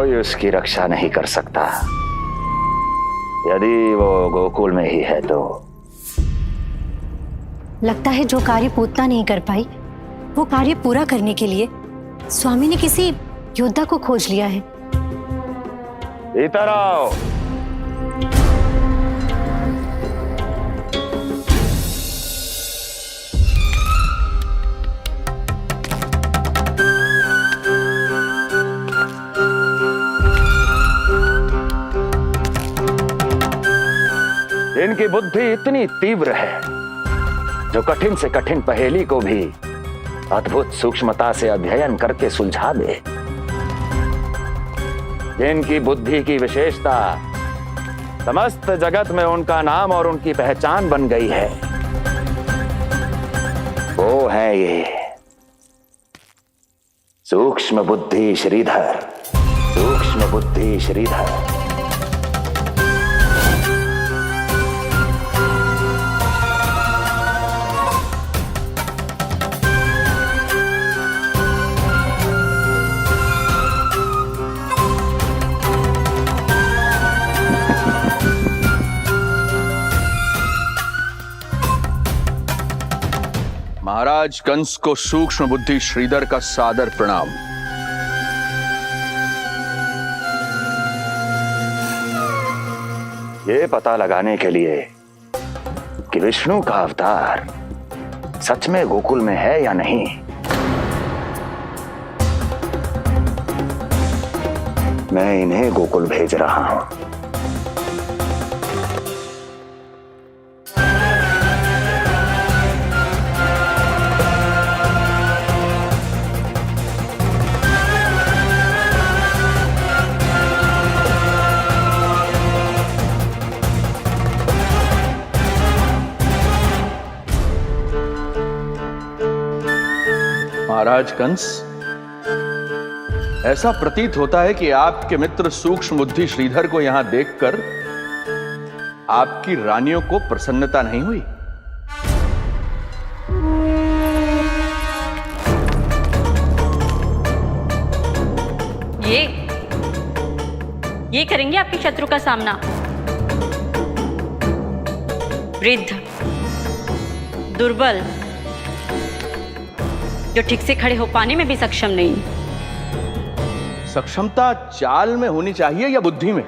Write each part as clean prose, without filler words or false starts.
कोई उसकी रक्षा नहीं कर सकता। यदि वो गोकुल में ही है तो। लगता है जो कार्य पूतना नहीं कर पाई, वो कार्य पूरा करने के लिए स्वामी ने किसी योद्धा को खोज लिया है। इधर आओ। इनकी बुद्धि इतनी तीव्र है जो कठिन से कठिन पहेली को भी अद्भुत सूक्ष्मता से अध्ययन करके सुलझा दे। इनकी बुद्धि की विशेषता समस्त जगत में उनका नाम और उनकी पहचान बन गई है। वो है ये सूक्ष्म बुद्धि श्रीधर। सूक्ष्म बुद्धि श्रीधर। महाराज कंस को सूक्ष्म बुद्धि श्रीधर का सादर प्रणाम। ये पता लगाने के लिए कि विष्णु का अवतार सच में गोकुल में है या नहीं, मैं इन्हें गोकुल भेज रहा हूं। महाराज कंस, ऐसा प्रतीत होता है कि आपके मित्र सूक्ष्म बुद्धि श्रीधर को यहां देखकर आपकी रानियों को प्रसन्नता नहीं हुई। ये करेंगे आपके शत्रु का सामना। वृद्ध, दुर्बल, जो ठीक से खड़े हो पाने में भी सक्षम नहीं। सक्षमता चाल में होनी चाहिए या बुद्धि में?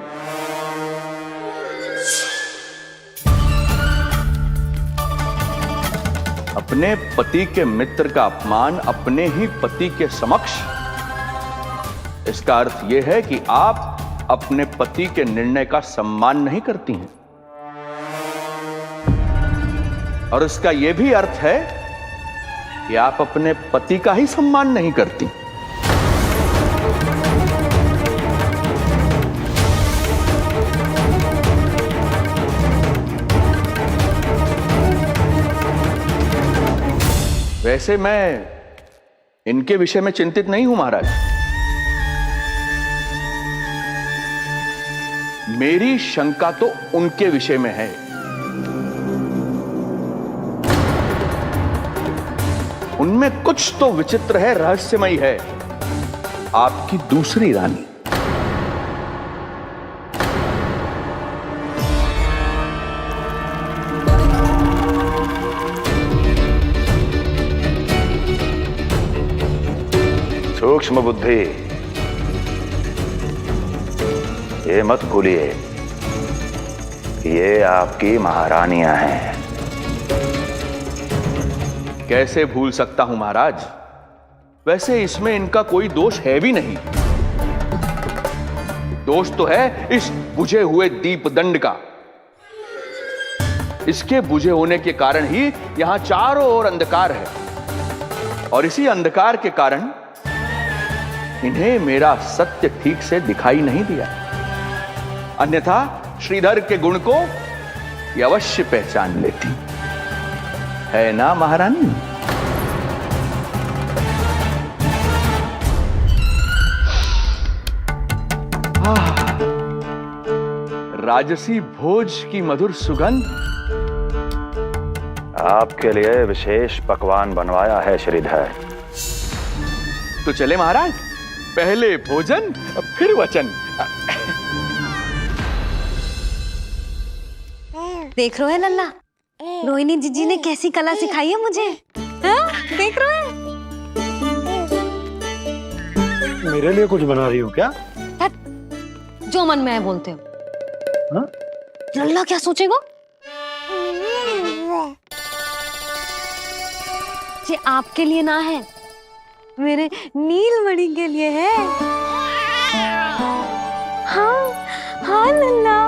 अपने पति के मित्र का अपमान अपने ही पति के समक्ष, इसका अर्थ यह है कि आप अपने पति के निर्णय का सम्मान नहीं करती हैं। और इसका यह भी अर्थ है कि आप अपने पति का ही सम्मान नहीं करती। वैसे मैं इनके विषय में चिंतित नहीं हूं महाराज। मेरी शंका तो उनके विषय में है। उनमें कुछ तो विचित्र है, रहस्यमयी है। आपकी दूसरी रानी। सूक्ष्म बुद्धि, ये मत भूलिए कि ये आपकी महारानियां हैं। कैसे भूल सकता हूं महाराज? वैसे इसमें इनका कोई दोष है भी नहीं। दोष तो है इस बुझे हुए दीपदंड का। इसके बुझे होने के कारण ही यहां चारों ओर अंधकार है, और इसी अंधकार के कारण इन्हें मेरा सत्य ठीक से दिखाई नहीं दिया। अन्यथा श्रीधर के गुण को ये अवश्य पहचान लेती, है ना महारानी? राजसी भोज की मधुर सुगंध। आपके लिए विशेष पकवान बनवाया है श्रीधर। तो चले महाराज, पहले भोजन फिर वचन। देख रहे हो लल्ला, रोहिणी जीजी ने कैसी कला सिखाई है मुझे। हाँ? देख रहे हो? मेरे लिए कुछ बना रही हो क्या? जो मन में है बोलते हो। हाँ? लल्ला क्या सोचेगा? ये आपके लिए ना है, मेरे नीलमणि के लिए है। हाँ हाँ लल्ला।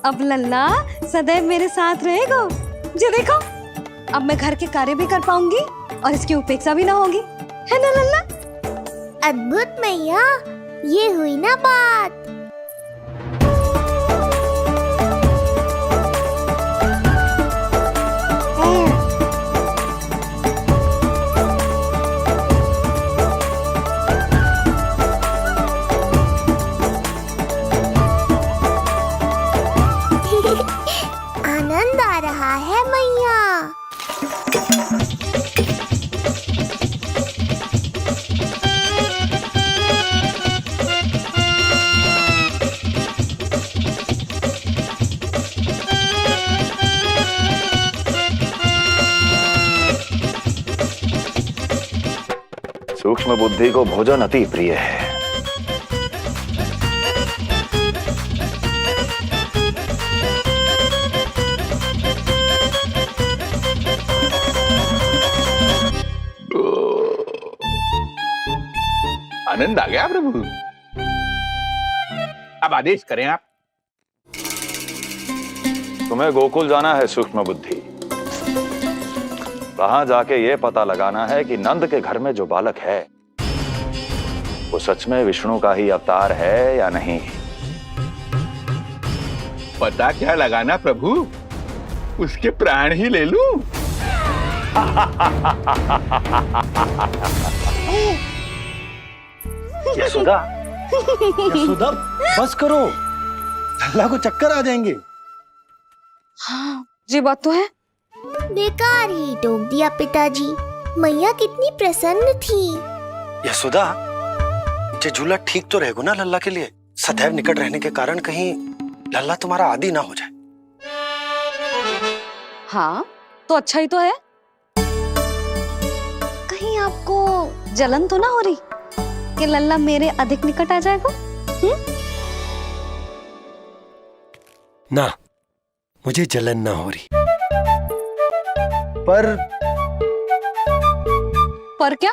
अब लल्ला सदैव मेरे साथ रहेगा। जो देखो, अब मैं घर के कार्य भी कर पाऊंगी और इसकी उपेक्षा भी ना होगी, है ना लल्ला? अद्भुत मैया, ये हुई ना बात। आनंद आ रहा है मैया। सूक्ष्म बुद्धि को भोजन अति प्रिय है। आनंद आ गया प्रभु। अब आदेश करें आप। तुम्हें गोकुल जाना है सूक्ष्म बुद्धि। वहां जाके ये पता लगाना है कि नंद के घर में जो बालक है वो सच में विष्णु का ही अवतार है या नहीं। पता क्या लगाना प्रभु, उसके प्राण ही ले लूं। यशोदा, यशोदा बस करो, लल्ला को चक्कर आ जाएंगे। हाँ, ये बात तो है। बेकार ही टोक दिया पिताजी। मैया कितनी प्रसन्न थी। यशोदा, ये झूला ठीक तो रहेगा ना लल्ला के लिए? सदैव निकट रहने के कारण कहीं लल्ला तुम्हारा आदी ना हो जाए। हाँ, तो अच्छा ही तो है। कहीं आपको जलन तो ना हो रही कि लल्ला मेरे अधिक निकट आ जाएगा? ना, मुझे जलन ना हो रही। पर क्या?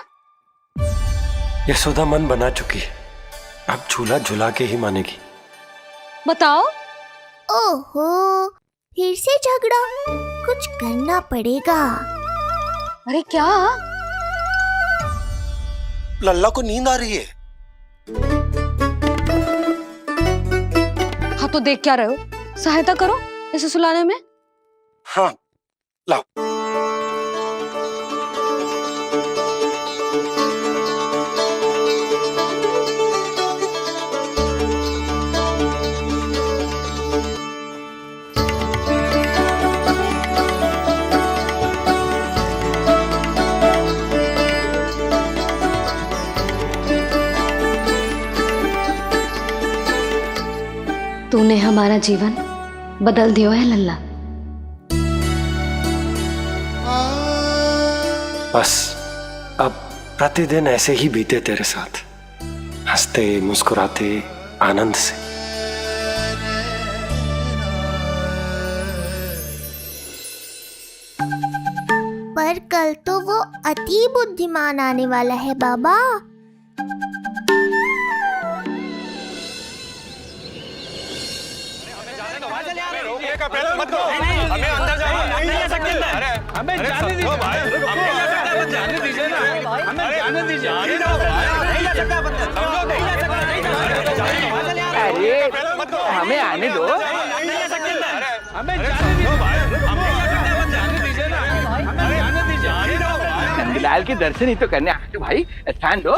यशोदा मन बना चुकी है, अब झूला झूला के ही मानेगी। बताओ। ओहो, फिर से झगड़ा। कुछ करना पड़ेगा। अरे क्या? लल्ला को नींद आ रही है। हाँ तो देख क्या रहे हो? सहायता करो इसे सुलाने में। हाँ, लाओ। तूने हमारा जीवन बदल दिया है लल्ला। बस अब प्रतिदिन ऐसे ही बीते तेरे साथ, हंसते मुस्कुराते आनंद से। पर कल तो वो अति बुद्धिमान आने वाला है बाबा। मत दो, हमें अंदर जाने नहीं जा सकते। अरे हमें जाने दीजिए, हमें जाने दीजिए ना, हमें जाने दीजिए। नहीं जा सकता बंदा, नहीं जा सकता, नहीं जा सकता। अरे हमें आने दो, नहीं जा सकते। हमें जाने दीजिए, हमें जाने दीजिए ना, हमें जाने दीजिए। नंदलाल के दर्शन ही तो करने आए थे भाई, स्थान दो।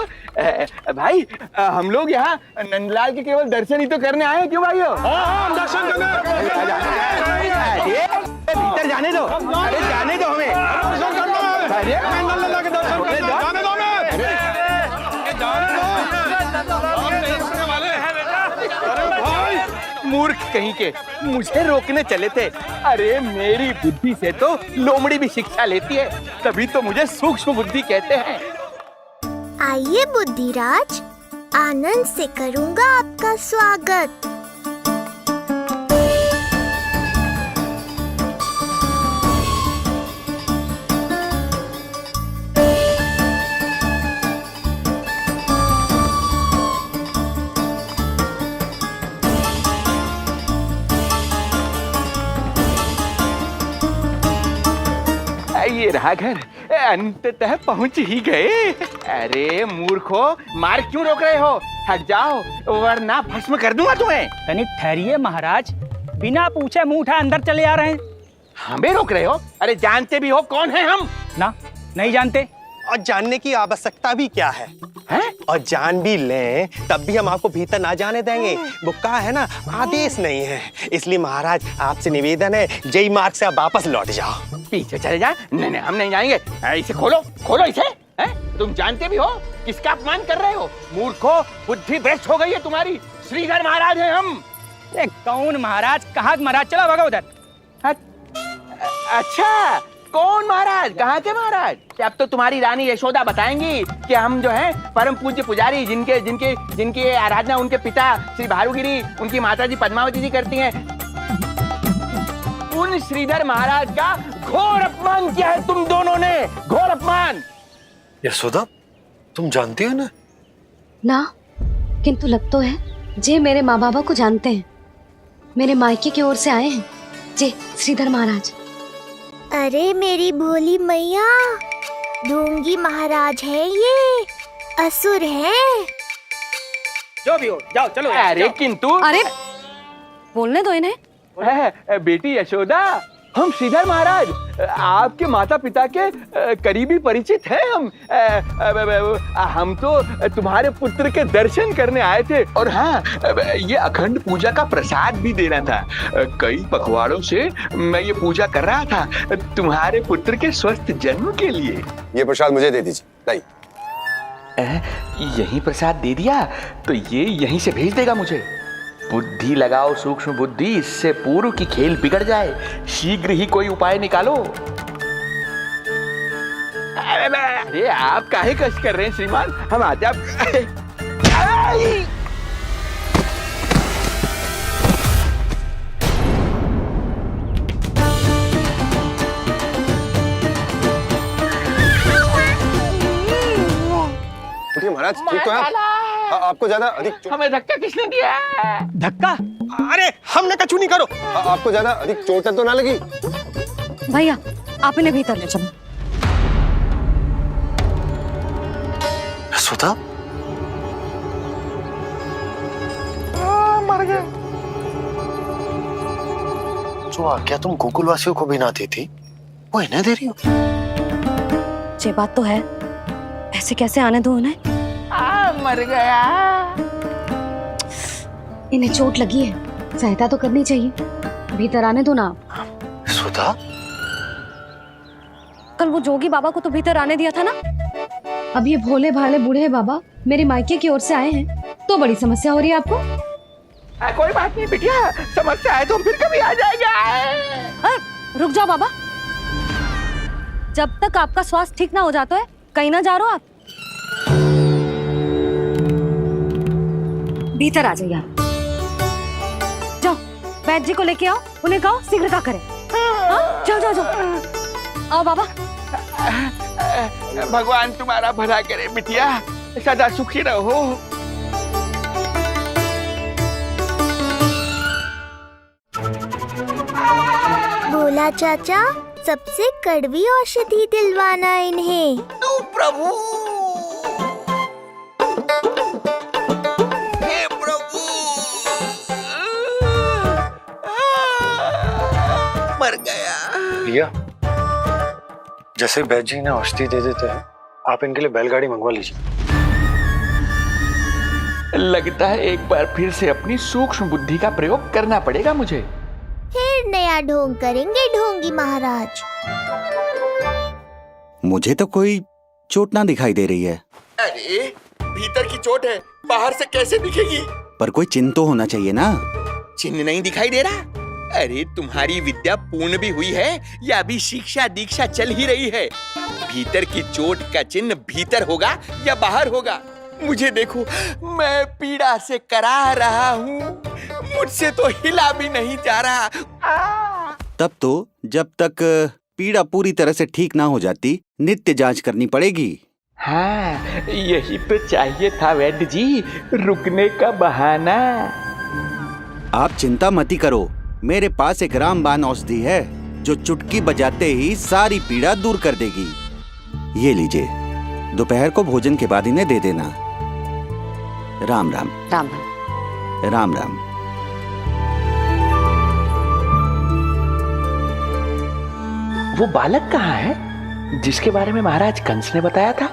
भाई हम लोग यहाँ नंदलाल के केवल दर्शन ही तो करने आए हैं, क्यों भाई? दर्शन करने भीतर जाने दो, अरे जाने दो हमें। नंदलाल के दर्शन करने जाने दो हमें। मूर्ख कहीं के, मुझे रोकने चले थे। अरे मेरी बुद्धि से तो लोमड़ी भी शिक्षा लेती है, तभी तो मुझे सूक्ष्म बुद्धि कहते हैं। आइए बुद्धिराज, आनंद से करूंगा आपका स्वागत। ये रहा घर, अंततः पहुंच ही गए। अरे मूर्खो, मार्ग क्यों रोक रहे हो? हट जाओ वरना भस्म कर दूंगा तुम्हें। तनिक ठहरिए महाराज, बिना पूछे मुंह उठा अंदर चले आ रहे हैं। हमें रोक रहे हो? अरे जानते भी हो कौन है हम? ना, नहीं जानते। और जानने की आवश्यकता भी क्या है? हैं? और जान भी लें तब भी हम आपको भीतर ना जाने देंगे। वो कहा है ना, आदेश नहीं है। इसलिए महाराज आपसे निवेदन है, जय मार्ग से आप वापस लौट जाओ। पीछे चले जा। नहीं नहीं, हम नहीं जाएंगे। इसे खोलो, खोलो इसे। हैं? तुम जानते भी हो किसका अपमान कर रहे हो? मूर्खो, बुद्धि भ्रष्ट हो गई है तुम्हारी। श्रीधर महाराज हैं हम। ये कौन महाराज? कहाँ महाराज? चला भागा उधर। अच्छा, कौन महाराज? कहाँ के महाराज? अब तो तुम्हारी रानी यशोदा बताएंगी कि हम जो है परम पूज्य पुजारी, जिनके जिनके जिनकी आराधना उनके पिता श्री भारुगिरी, उनकी माताजी पद्मावती जी करती हैं, उन श्रीधर महाराज का घोर अपमान किया है तुम दोनों ने। घोर अपमान। यशोदा, तुम जानती हो ना? ना, किंतु लग तो है जे मेरे माँ बाबा को जानते हैं। मेरे मायके की ओर से आए हैं जे श्रीधर महाराज। अरे मेरी भोली मैया, ढोंगी महाराज है ये, असुर है। जो भी हो, जाओ चलो। अरे जाओ। किंतु अरे बोलने दो इन्हें। बेटी यशोदा, हम श्रीधर महाराज आपके माता पिता के करीबी परिचित हैं। हम तो तुम्हारे पुत्र के दर्शन करने आए थे। और हाँ, ये अखंड पूजा का प्रसाद भी देना था। कई पखवाड़ों से मैं ये पूजा कर रहा था तुम्हारे पुत्र के स्वस्थ जन्म के लिए। ये प्रसाद मुझे दे दीजिए। लाई। यही प्रसाद दे दिया तो ये यहीं से भेज देगा मुझे। बुद्धि लगाओ सूक्ष्म बुद्धि, इससे पूर्व की खेल बिगड़ जाए। शीघ्र ही कोई उपाय निकालो। अरे आप काहे कष्ट कर रहे हैं श्रीमान? हम आते उठिए महाराज, ठीक तो है? आपको ज्यादा अधिक हमें धक्का किसने दिया? धक्का? अरे हमने कछु नहीं करो। आपको ज्यादा अधिक चोट तो ना लगी? भैया, आप इन्हें भीतर ले चलो। यशोदा, मर गए। जो आज्ञा तुम गोकुलवासियों को भी ना दी थी, वो इन्हें दे रही हो? ये बात तो है, ऐसे कैसे आने दो उन्हें? मर गया। इन्हें चोट लगी है, सहायता तो करनी चाहिए। भीतर आने दो ना। यशोदा, कल वो जोगी बाबा को तो भीतर आने दिया था ना। अब ये भोले भाले बूढ़े बाबा मेरे मायके की ओर से आए हैं, तो बड़ी समस्या हो रही है आपको। कोई बात नहीं बिटिया, समस्या है तो फिर कभी आ जाएगा। रुक जाओ बाबा, जब तक आपका स्वास्थ्य ठीक ना हो जाता है कहीं ना जा रहे हो आप। भीतर आ जाइए आप। जाओ वैद्य जी को लेके आओ, उन्हें कहो शीघ्रता करें। हाँ? जाओ जाओ जाओ। आओ बाबा। भगवान तुम्हारा भला करे बिटिया, सदा सुखी रहो। बोला चाचा, सबसे कड़वी औषधि दिलवाना इन्हें। प्रभु, हे प्रभु, मर गया। भैया, जैसे बैद जी ने औषधि दे देते हैं, आप इनके लिए बैलगाड़ी मंगवा लीजिए। लगता है एक बार फिर से अपनी सूक्ष्म बुद्धि का प्रयोग करना पड़ेगा मुझे। फिर नया ढोंग करेंगे ढोंगी महाराज। मुझे तो कोई चोट ना दिखाई दे रही है। अरे भीतर की चोट है, बाहर से कैसे दिखेगी? पर कोई चिन्ह तो होना चाहिए ना। चिन्ह नहीं दिखाई दे रहा? अरे तुम्हारी विद्या पूर्ण भी हुई है या अभी शिक्षा दीक्षा चल ही रही है? भीतर की चोट का चिन्ह भीतर होगा या बाहर होगा? मुझे देखो, मैं पीड़ा से करा रहा हूँ, मुझसे तो हिला भी नहीं जा रहा। तब तो जब तक पीड़ा पूरी तरह से ठीक ना हो जाती, नित्य जांच करनी पड़ेगी। हाँ, यही तो चाहिए था वैद्य जी, रुकने का बहाना। आप चिंता मती करो, मेरे पास एक रामबाण औषधि है जो चुटकी बजाते ही सारी पीड़ा दूर कर देगी। ये लीजिए, दोपहर को भोजन के बाद इन्हें दे देना। राम राम। राम राम। राम राम। वो बालक कहाँ है जिसके बारे में महाराज कंस ने बताया था?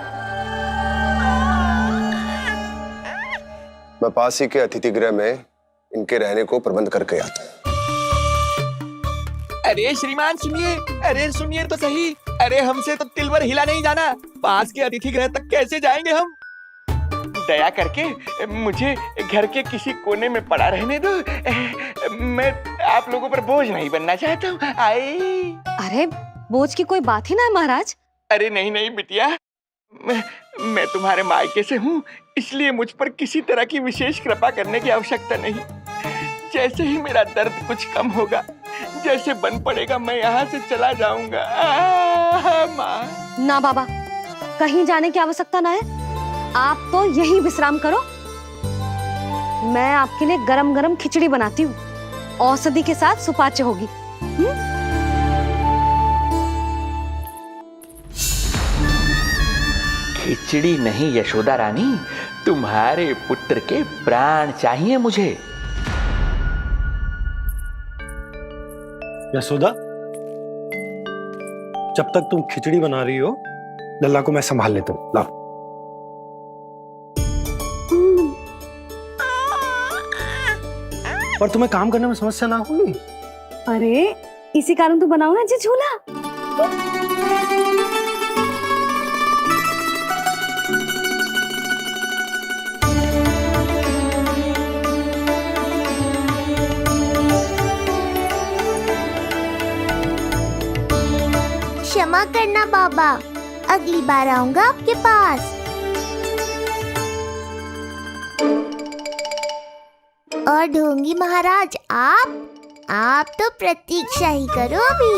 मैं पास ही के अतिथि गृह में इनके रहने को प्रबंध करके आता हूँ। अरे श्रीमान सुनिए, अरे सुनिए तो सही। अरे हमसे तो तिलवर हिला नहीं जाना, पास के अतिथि गृह तक कैसे जाएंगे हम? दया करके मुझे घर के किसी कोने में पड़ा रहने दो, मैं आप लोगों पर बोझ नहीं बनना चाहता हूँ। आई। अरे बोझ की कोई बात ही ना है महाराज। अरे नहीं नहीं बिटिया, मैं तुम्हारे मायके से हूँ, इसलिए मुझ पर किसी तरह की विशेष कृपा करने की आवश्यकता नहीं। जैसे ही मेरा दर्द कुछ कम होगा, जैसे बन पड़ेगा, मैं यहाँ से चला जाऊंगा। माँ। ना बाबा, कहीं जाने की आवश्यकता ना है, आप तो यही विश्राम करो। मैं आपके लिए गरम गरम खिचड़ी बनाती हूँ, औषधि के साथ सुपाच्य होगी। खिचड़ी नहीं यशोदा रानी, तुम्हारे पुत्र के प्राण चाहिए मुझे। यशोदा, जब तक तुम खिचड़ी बना रही हो, लल्ला को मैं संभाल लेता हूँ। लाओ। पर तुम्हें काम करने में समस्या ना होगी? अरे इसी कारण तो बनाओ ना जी झूला। क्षमा करना बाबा, अगली बार आऊंगा आपके पास। और ढोंगी महाराज, आप तो प्रतीक्षा ही करो अभी।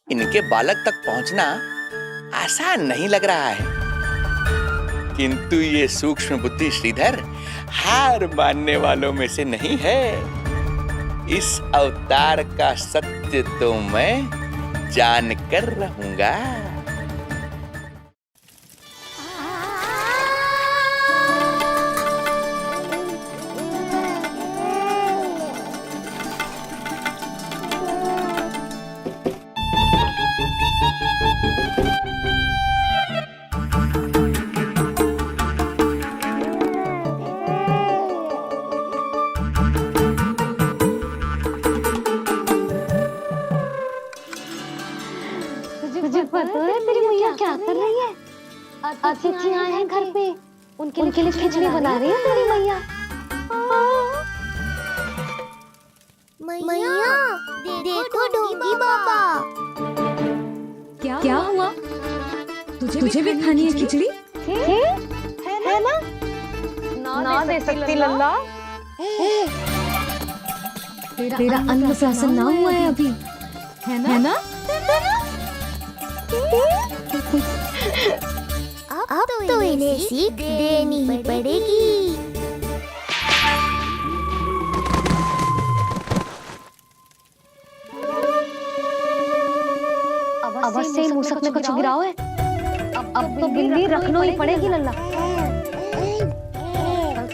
इनके बालक तक पहुंचना आसान नहीं लग रहा है, किंतु ये सूक्ष्म बुद्धि श्रीधर हार मानने वालों में से नहीं है। इस अवतार का सत्य तो मैं जान कर रहूंगा। तुझे पता है तेरी मैया क्या कर रही है? अतिथि आए हैं घर पे, उनके लिए खिचड़ी बना रही है तेरी मैया। मैया देखो ढोंगी बाबा। क्या हुआ? तुझे भी खानी है खिचड़ी? है ना? ना दे सकती लल्ला। तेरा अन्नप्राशन ना हुआ है अभी, है ना? अब तो इन्हें सीख देनी ही पड़ेगी। अवश्य ही मूसक में कुछ गिराओ है। अब तो बिल्ली रखना ही पड़ेगी लल्ला।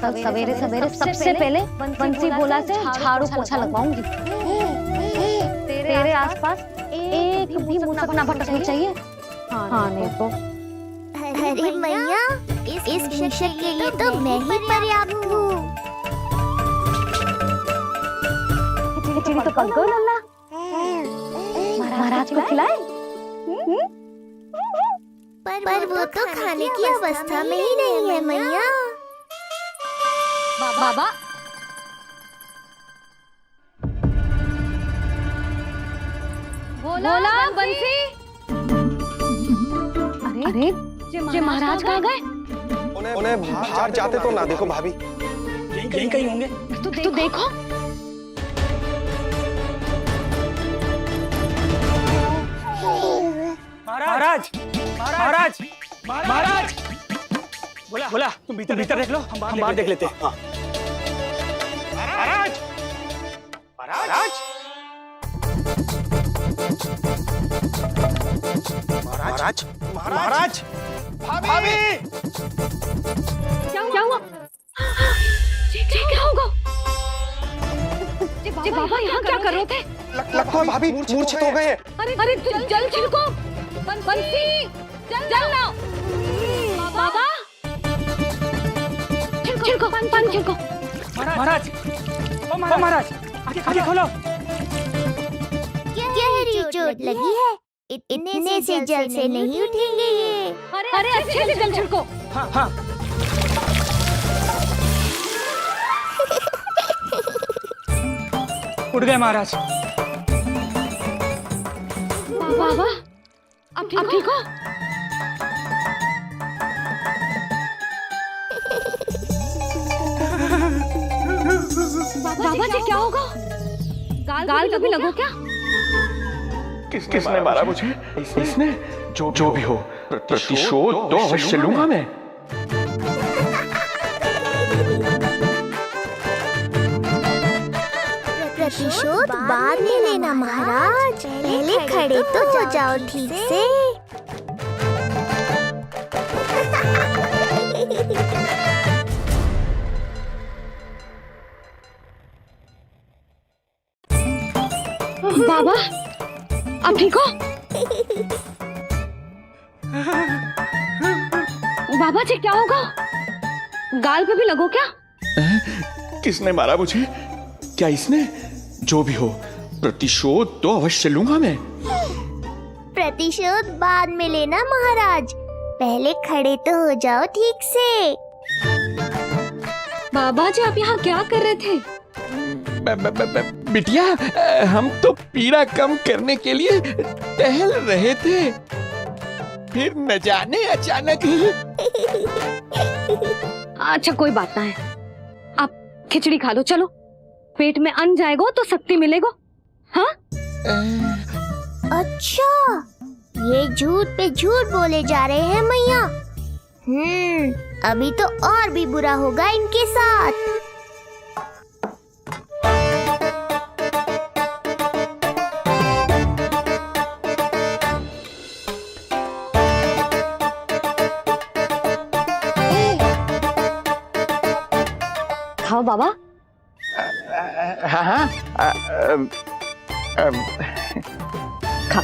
कल सवेरे सबसे पहले बंसी बोला से झाड़ू पोछा लगवाऊंगी। मेरे आसपास एक भी मूसक ना भटकना चाहिए। हाँ नहीं तो अरे मैया, इस मूसक के लिए तो मैं ही पर्याप्त हूँ। खिचड़ी तो पक गई लल्ला। महाराज को खिलाए? पर वो तो खाने की अवस्था में ही नहीं है मैया। बाबा बोला बंसी। अरे जे महाराज कहाँ गए? उन्हें बाहर जाते तो ना देखो भाभी। यहीं कहीं होंगे। तो देखो। महाराज महाराज महाराज, बोला तुम भीतर देख लो, हम बाहर देख लेते हैं। महाराज महाराज महाराज महाराज भाभी। क्या हुआ? क्या होगा? जी बाबा यहाँ क्या कर रहे थे? लगता है भाभी मूर्छित हो गए हैं। अरे जल छिड़को। बंसी जल लाओ। बाबा छिड़को पानी छिड़को। महाराज ओ महाराज, आगे खोलो। गहरी चोट लगी है, इतने से जल से नहीं उठेंगे ये। अरे अच्छे से जल छिड़को। हाँ उठ गए महाराज। बाबा अब ठीक हो? बाबा जी क्या होगा? गाल कभी लगो क्या? किसने मारा मुझे? इसने? जो भी हो, प्रतिशोध तो अवश्य लूंगा मैं। प्रतिशोध बाद में लेना महाराज, पहले खड़े तो हो जाओ ठीक से। बाबा अब ठीक हो? बाबा जी क्या होगा? गाल पे भी लगो क्या? किसने मारा मुझे? क्या इसने? जो भी हो, प्रतिशोध तो अवश्य लूंगा मैं। प्रतिशोध बाद में लेना महाराज, पहले खड़े तो हो जाओ ठीक से। बाबा जी आप यहाँ क्या कर रहे थे? बिटिया, हम तो पीड़ा कम करने के लिए टहल रहे थे, फिर न जाने अचानक। अच्छा कोई बात ना है, आप खिचड़ी खा लो। चलो, पेट में अन्न जाएगा तो शक्ति मिलेगा। हाँ? अच्छा, ये झूठ पे झूठ बोले जा रहे हैं मैया। अभी तो और भी बुरा होगा इनके साथ। खाओ बाबा। हाँ खा।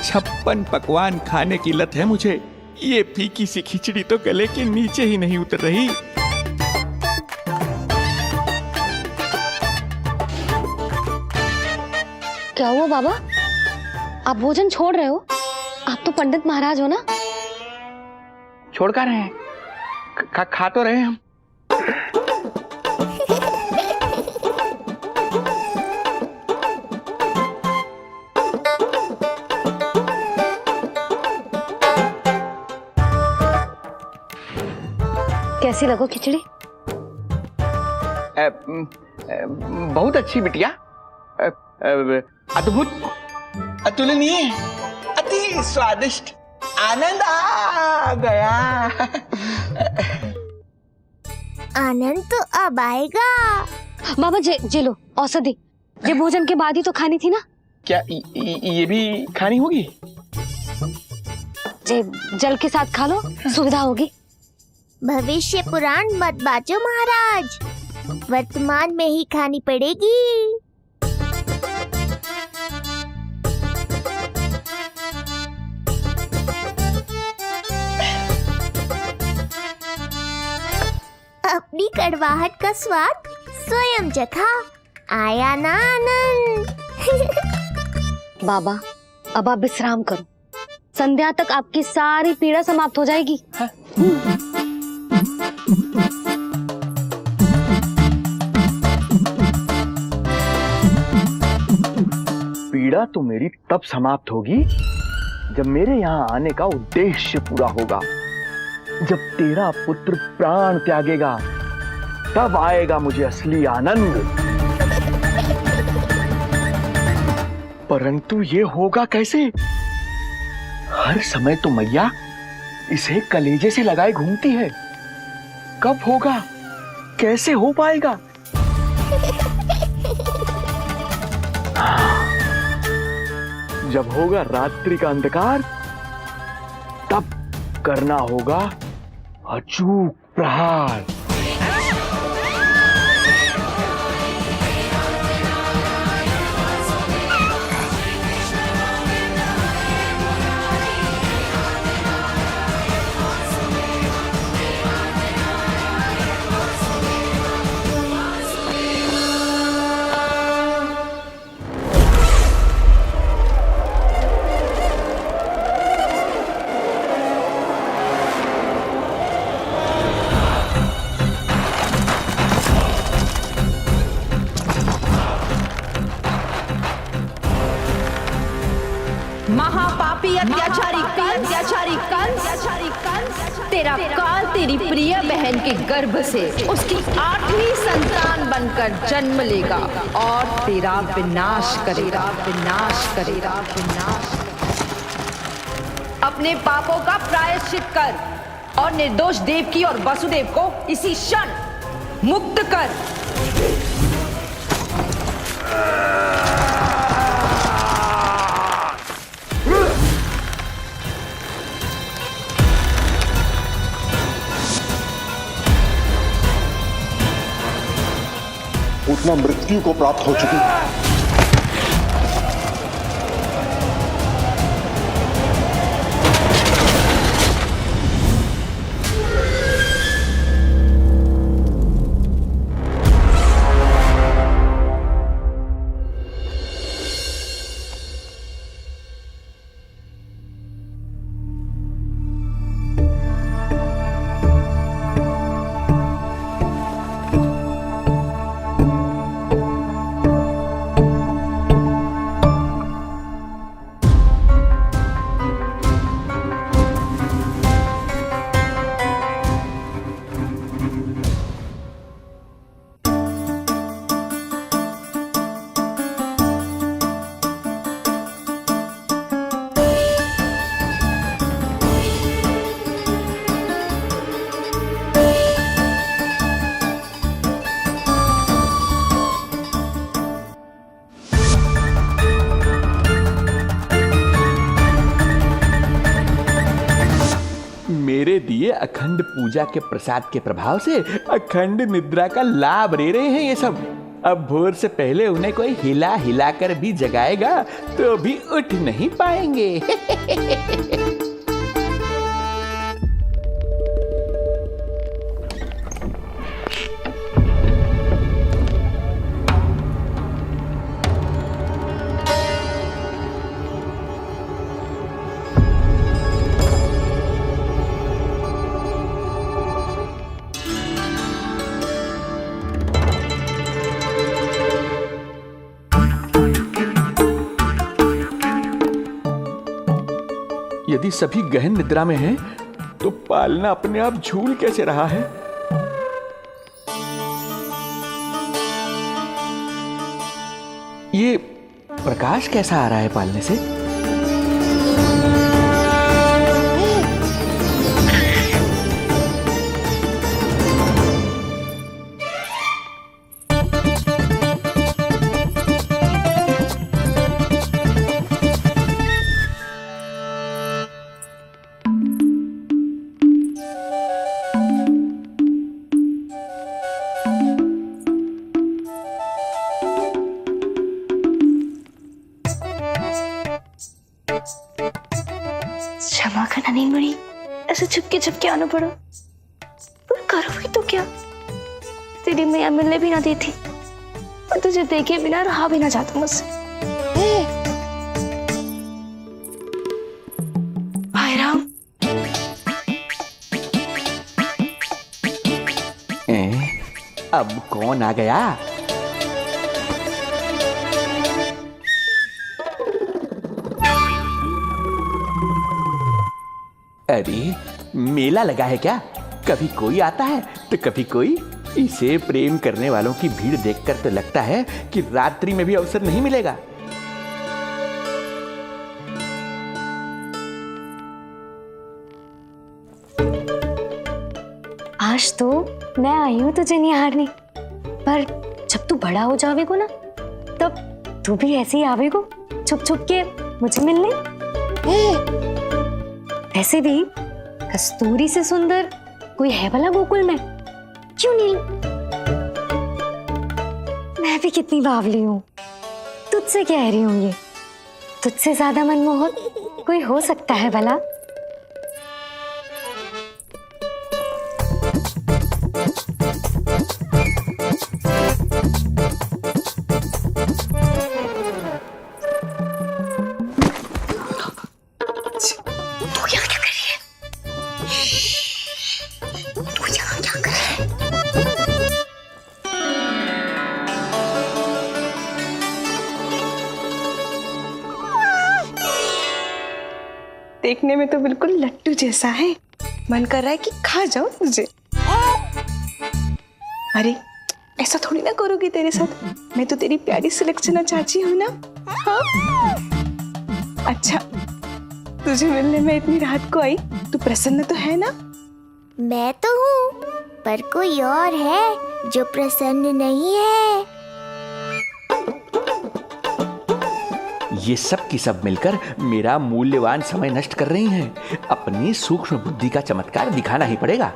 छप्पन पकवान खाने की लत है मुझे। ये फीकी सी खिचड़ी तो गले के नीचे ही नहीं उतर रही। क्या हुआ बाबा? आप भोजन छोड़ रहे हो? आप तो पंडित महाराज हो ना? छोड़ कर रहे हैं, खा तो रहे हम। कैसी लगो खिचड़ी? बहुत अच्छी बिटिया, अद्भुत, अतुलनीय, अति स्वादिष्ट, आनंद आ गया। आनंद तो अब आएगा। बाबा जे लो औषधि, ये भोजन के बाद ही तो खानी थी ना। क्या ये भी खानी होगी? जे जल के साथ खा लो, सुविधा होगी। भविष्य पुराण मत बाजो महाराज, वर्तमान में ही खानी पड़ेगी। अपनी कड़वाहट का स्वाद स्वयं चखा, आया ना आनंद। बाबा अब आप विश्राम करो, संध्या तक आपकी सारी पीड़ा समाप्त हो जाएगी। पीड़ा तो मेरी तब समाप्त होगी जब मेरे यहाँ आने का उद्देश्य पूरा होगा। जब तेरा पुत्र प्राण त्यागेगा तब आएगा मुझे असली आनंद। परंतु ये होगा कैसे? हर समय तो मैया इसे कलेजे से लगाए घूमती है। कब होगा, कैसे हो पाएगा? जब होगा रात्रि का अंधकार तब करना होगा अचूक प्रहार। महापापी अत्याचारी कंस, तेरा काल तेरी प्रिय बहन के गर्भ से उसकी 8वीं संतान बनकर जन्म लेगा और तेरा विनाश करेगा। अपने पापों का प्रायश्चित कर और निर्दोष देवकी और वसुदेव को इसी क्षण मुक्त कर। उतना मृत्यु को प्राप्त हो चुकी है। मेरे दिए अखंड पूजा के प्रसाद के प्रभाव से अखंड निद्रा का लाभ ले रहे हैं ये सब। अब भोर से पहले उन्हें कोई हिला हिलाकर भी जगाएगा तो भी उठ नहीं पाएंगे। यदि सभी गहन निद्रा में हैं, तो पालना अपने आप झूल कैसे रहा है? ये प्रकाश कैसा आ रहा है पालने से? करना नहीं मुड़ी, ऐसे छुपके आना पड़ा। पर करोगी तो क्या? तेरी मैया मिलने भी ना देती और तुझे देखे बिना रहा भी ना जाता मुझसे। भाई राम, अब कौन आ गया? अरे मेला लगा है क्या? कभी कोई आता है तो कभी कोई। इसे प्रेम करने वालों की भीड़ देखकर तो लगता है कि रात्रि में भी अवसर नहीं मिलेगा। आज तो मैं आई हूँ तुझे निहारने, पर जब तू बड़ा हो जावेगो ना, तब तू भी ऐसे ही आवेगो छुप छुप के मुझे मिलने। ऐसे भी कस्तूरी से सुंदर कोई है भला गोकुल में? क्यों नहीं? मैं भी कितनी बावली हूँ, तुझसे कह रही हूँ ये। तुझसे ज्यादा मनमोहक कोई हो सकता है भला? देखने में तो बिल्कुल लट्टू जैसा है, मन कर रहा है कि खा जाओ तुझे। अरे ऐसा थोड़ी ना करोगी तेरे साथ, मैं तो तेरी प्यारी सुलक्षणा चाची हूँ ना। हाँ? अच्छा, तुझे मिलने में इतनी रात को आई, तू प्रसन्न तो है ना? मैं तो हूँ, पर कोई और है जो प्रसन्न नहीं है। ये सब की सब मिलकर मेरा मूल्यवान समय नष्ट कर रही हैं। अपनी सूक्ष्म बुद्धि का चमत्कार दिखाना ही पड़ेगा।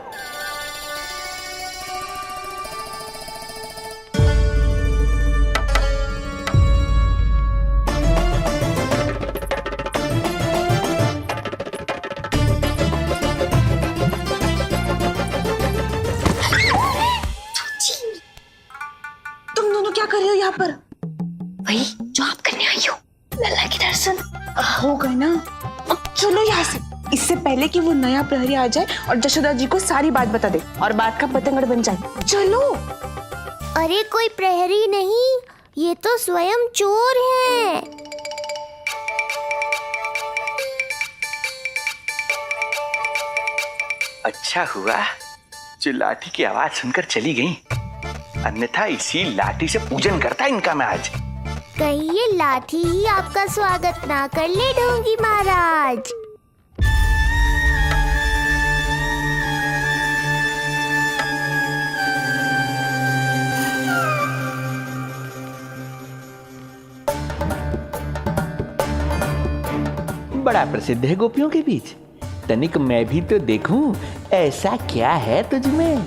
तुम दोनों क्या कर रहे हो यहाँ पर? वही जो आप करने आई हो, लल्ला के दर्शन। हो गए ना, अब चलो यहाँ से, इससे पहले कि वो नया प्रहरी आ जाए और जशोदा जी को सारी बात बता दे और बात का पतंगड़ बन जाए। चलो। अरे कोई प्रहरी नहीं, ये तो स्वयं चोर है। अच्छा हुआ जो लाठी की आवाज सुनकर चली गई, अन्यथा इसी लाठी से पूजन करता इनका मैं आज। कहीं ये लाठी ही आपका स्वागत ना कर ले ढोंगी महाराज। बड़ा प्रसिद्ध है गोपियों के बीच, तनिक मैं भी तो देखूं ऐसा क्या है तुझमें।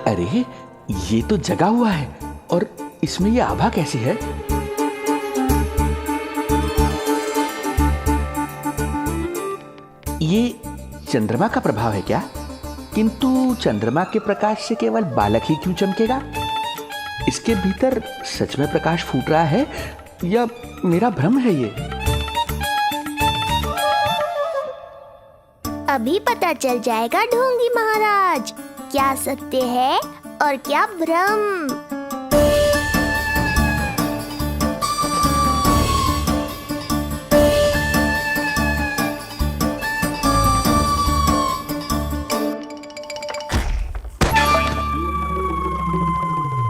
अरे ये तो जगा हुआ है, और इसमें ये आभा कैसी है? ये चंद्रमा का प्रभाव है क्या? किंतु चंद्रमा के प्रकाश से केवल बालक ही क्यों चमकेगा? इसके भीतर सच में प्रकाश फूट रहा है या मेरा भ्रम है ये? अभी पता चल जाएगा ढोंगी महाराज, क्या सत्य है और क्या भ्रम।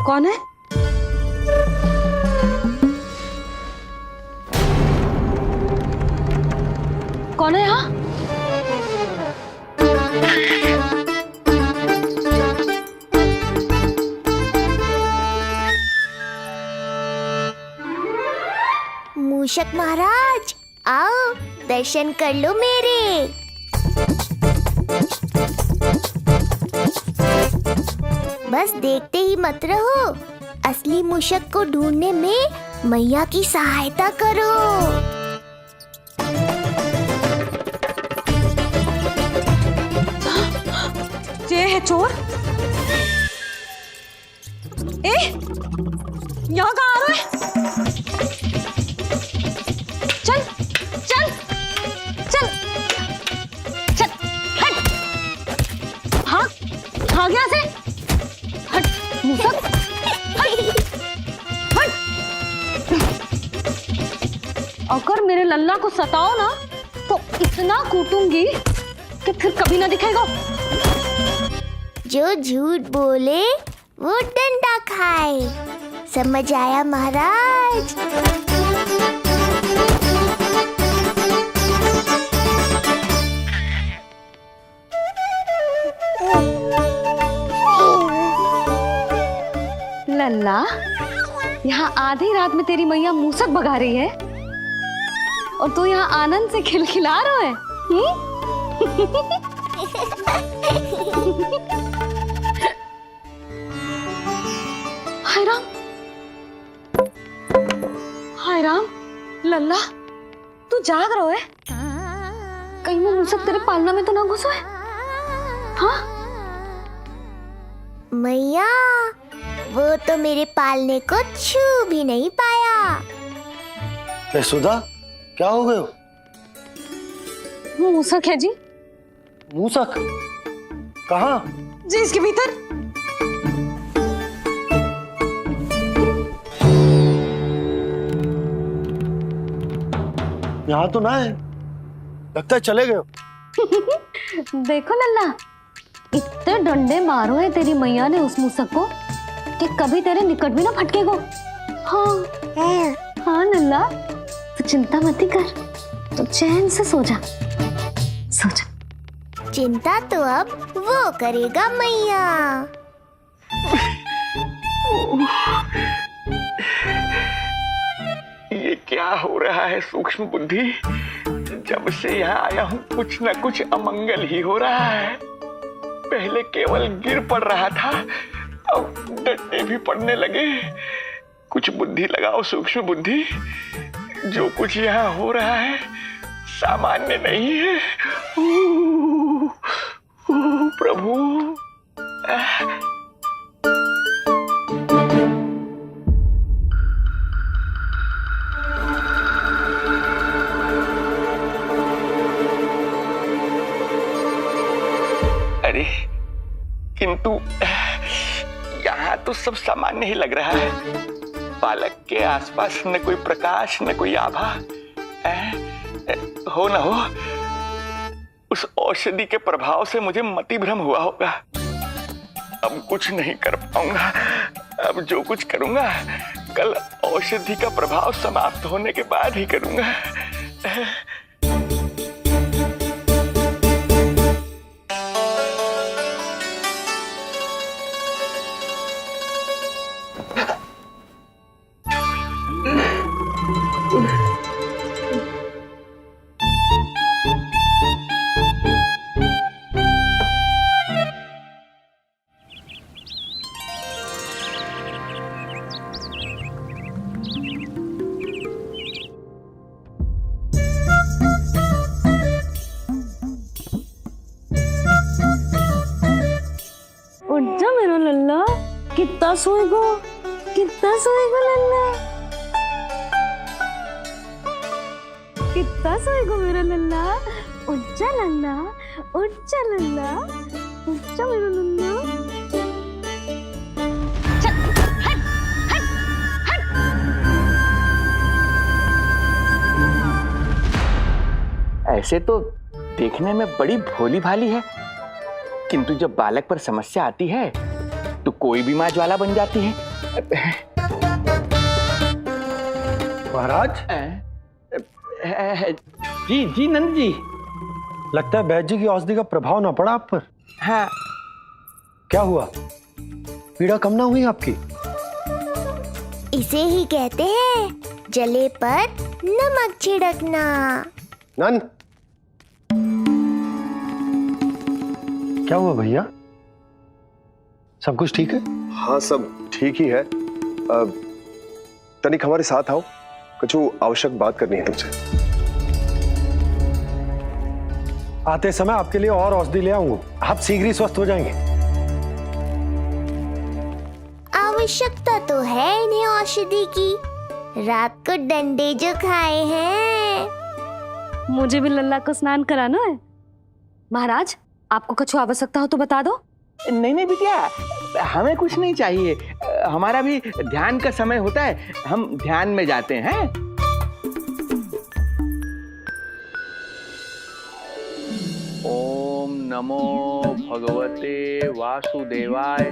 कौन है? कौन है यहाँ? मूषक महाराज आओ, दर्शन कर लो मेरे। बस देखते ही मत रहो, असली मूषक को ढूंढने में मैया की सहायता करो। ये है चोर। यहाँ कहाँ आ रहा है? चल चल चल चल, हट भाग यहाँ से, हट मूसक, हट। अगर मेरे लल्ला को सताओ ना तो इतना कूटूंगी कि फिर कभी ना दिखेगा। जो झूठ बोले वो डंडा खाए, समझ आया महाराज? लल्ला, यहाँ आधी रात में तेरी मैया मूसक भगा रही है और तू यहाँ आनंद से खिलखिला रहा है। हाय राम, हाय राम, लल्ला तू जाग रहा है? कहीं वो मूसक तेरे पालना में तो ना घुसा है? हाँ मैया, वो तो मेरे पालने को छू भी नहीं पाया। सुधा, क्या हो गए? वो मूसक है जी। मूसक? कहाँ? जी इसके भीतर। यहाँ तो ना है, लगता है चले गए। देखो लल्ला, इतने डंडे मारो है तेरी मैया ने उस मूसक को कि कभी तेरे निकट भी ना फटकेगा। हाँ हाँ लल्ला, तू चिंता मत कर, तो चैन से सो जा, सो जा। चिंता तो अब वो करेगा मैया। ये क्या हो रहा है सूक्ष्म बुद्धि? जब से यहाँ आया हूँ कुछ न कुछ अमंगल ही हो रहा है। पहले केवल गिर पड़ रहा था, अब डंडे भी पड़ने लगे। कुछ बुद्धि लगाओ सूक्ष्म बुद्धि, जो कुछ यहाँ हो रहा है सामान्य नहीं है। प्रभु, अरे किंतु यहाँ तो सब सामान्य ही लग रहा है। बालक के आसपास न कोई प्रकाश न कोई आभा। हो न हो उस औषधि के प्रभाव से मुझे मति भ्रम हुआ होगा। अब कुछ नहीं कर पाऊंगा। अब जो कुछ करूंगा कल औषधि का प्रभाव समाप्त होने के बाद ही करूंगा। उठ जा मेरा लल्ला, कितना सोएगो, कितना सोएगो लल्ला, कितना सोएगो मेरा लल्ला। उठ जा लल्ला, उठ जा लल्ला, उठ जा मेरा लल्ला। चल, हट, हट, हट। ऐसे तो देखने में बड़ी भोली भाली है, किंतु जब बालक पर समस्या आती है तो कोई भी माँ ज्वाला बन जाती है। महाराज? जी जी नंद जी। लगता है वैद्य जी की औषधि का प्रभाव ना पड़ा आप पर। हाँ। क्या हुआ? पीड़ा कम ना हुई आपकी? इसे ही कहते हैं जले पर नमक छिड़कना। नंद, क्या हुआ भैया? सब कुछ ठीक है? हाँ सब ठीक ही है। तनिक हमारे साथ आओ, कुछ आवश्यक बात करनी है तुमसे। आते समय आपके लिए और औषधि ले आऊंगा, आप शीघ्र ही स्वस्थ हो जाएंगे। आवश्यकता तो है इन्हें औषधि की, रात को डंडे जो खाए हैं। मुझे भी लल्ला को स्नान कराना है। महाराज, आपको कुछ आवश्यकता हो तो बता दो। नहीं नहीं बिटिया, हमें कुछ नहीं चाहिए, हमारा भी ध्यान का समय होता है, हम ध्यान में जाते हैं। ओम नमो भगवते वासुदेवाय।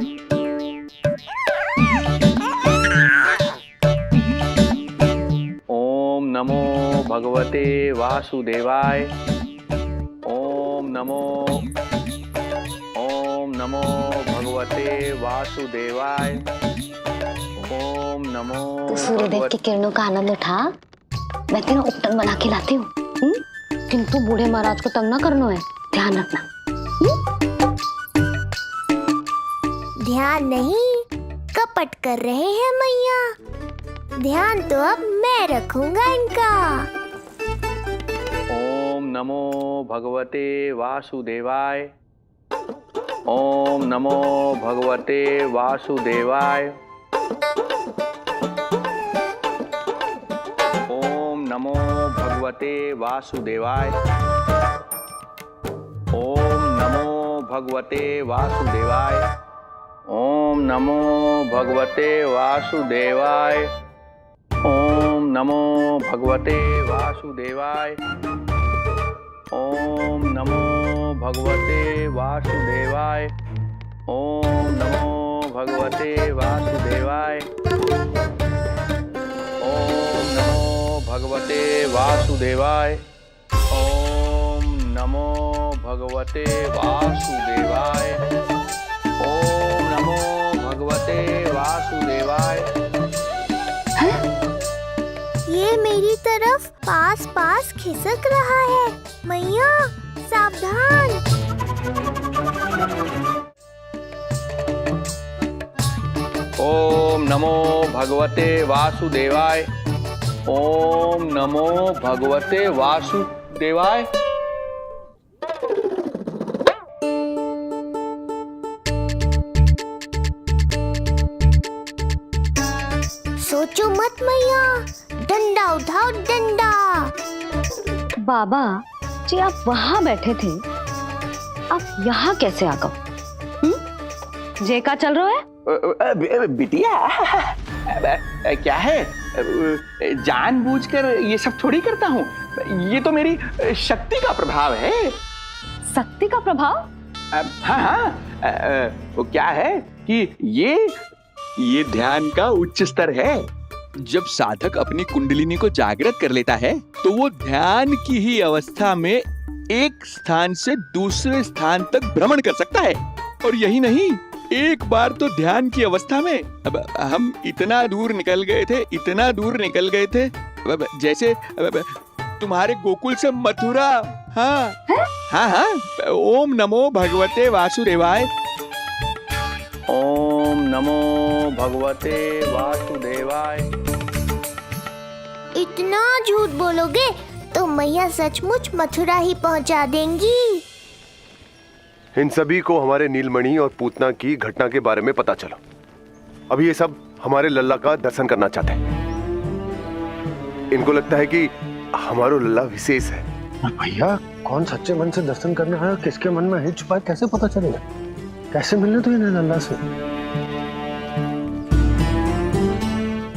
ओम नमो भगवते वासुदेवाय। ओम नमो भगवते वासुदेवाय। ओम नमो। तो सूर्यदेव की किरणों का आनंद उठा, मैं तेरा उपटन बना के लाती हूँ। किंतु बूढ़े महाराज को तंग ना करना है, ध्यान रखना। ध्यान नहीं, कपट कर रहे हैं मैया। ध्यान तो अब मैं रखूंगा इनका। ओम नमो भगवते वासुदेवाय। ओम नमो भगवते वासुदेवाय। ओम नमो भगवते वासुदेवाय। ओम नमो भगवते वासुदेवाय। ओम नमो भगवते वासुदेवाय। ओम नमो भगवते वासुदेवाय। ओम नमो भगवते वासुदेवाय। ओम नमो भगवते वासुदेवाय। ओम नमो भगवते वासुदेवाय। ओम नमो भगवते वासुदेवाय। ओम नमो भगवते वासुदेवाय। ये मेरी तरफ पास पास खिसक रहा है, मैया सावधान। ओम नमो भगवते वासुदेवाय। ओम नमो भगवते वासुदेवाय। सोचो मत मैया, डंडा उठाओ डंडा। बाबा जी, आप वहां बैठे थे, आप यहाँ कैसे आ गए? जे का चल रहा है? बिटिया, क्या है, जानबूझकर ये सब थोड़ी करता हूँ, ये तो मेरी शक्ति का प्रभाव है। शक्ति का प्रभाव? हाँ हाँ, वो क्या है कि ये ध्यान का उच्च स्तर है। जब साधक अपनी कुंडलिनी को जागृत कर लेता है तो वो ध्यान की ही अवस्था में एक स्थान से दूसरे स्थान तक भ्रमण कर सकता है। और यही नहीं, एक बार तो ध्यान की अवस्था में अब हम इतना दूर निकल गए थे, जैसे तुम्हारे गोकुल से मथुरा। हाँ हाँ हाँ। ओम नमो भगवते वासुदेवाय। ओम नमो भगवते वासुदेवाय। इतना झूठ बोलोगे तो मैया सचमुच मथुरा ही पहुंचा देंगी। इन सभी को हमारे नीलमणि और पूतना की घटना के बारे में पता चला। अभी ये सब हमारे लल्ला का दर्शन करना चाहते हैं। इनको लगता है कि हमारा लल्ला विशेष है। भैया, कौन सच्चे मन से दर्शन करने आया, किसके मन में है छुपा, कैसे पता चलेगा? कैसे मिलने तो इन्हें लल्ला से?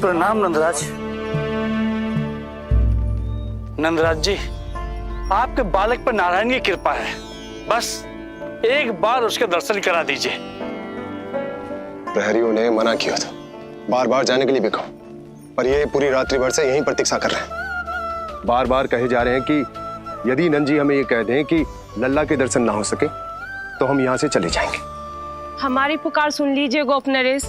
प्रणाम नंदराज। नंदराज जी, आपके बालक पर नारायण की कृपा है, बस एक बार उसके दर्शन करा दीजिए। प्रहरियों ने मना किया था, बार बार जाने के लिए भी कहा, पर ये पूरी रात्रि भर से यहीं प्रतीक्षा कर रहे हैं। बार बार कहे जा रहे हैं कि यदि नंद जी हमें ये कह दें कि लल्ला के दर्शन ना हो सके तो हम यहाँ से चले जाएंगे। हमारी पुकार सुन लीजिए गोप नरेश,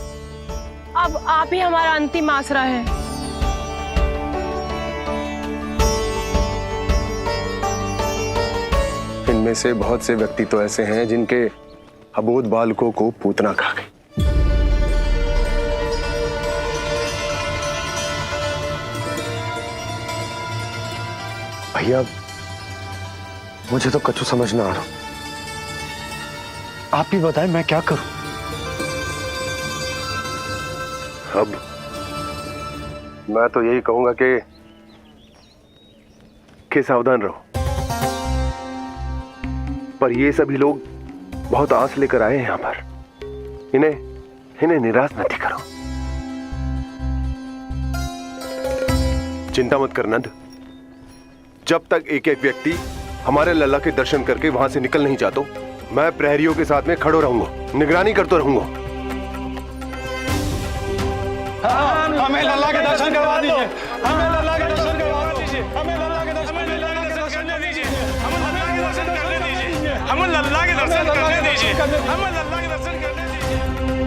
अब आप ही हमारा अंतिम आसरा है। इनमें से बहुत से व्यक्ति तो ऐसे हैं जिनके अबोध बालकों को पूतना खा गई। भैया मुझे तो कछु समझ ना आ रहा। आप ही बताएं मैं क्या करूं। अब मैं तो यही कहूंगा कि सावधान रहो। पर ये सभी लोग बहुत आस लेकर आए हैं यहां पर। इन्हें निराश मत करो। चिंता मत कर नंद। जब तक एक एक व्यक्ति हमारे लल्ला के दर्शन करके वहां से निकल नहीं जाता, मैं प्रहरियों के साथ में खड़ो रहूंगा, निगरानी करता रहूंगा। हमें लल्ला के दर्शन करवा दीजिए। हमें लल्ला के दर्शन करवा दीजिए। हमें लल्ला के दर्शन करने दीजिए। हमें लल्ला के दर्शन करने दीजिए। हमें लल्ला के दर्शन करने दीजिए। हमें लल्ला के दर्शन करने दीजिए।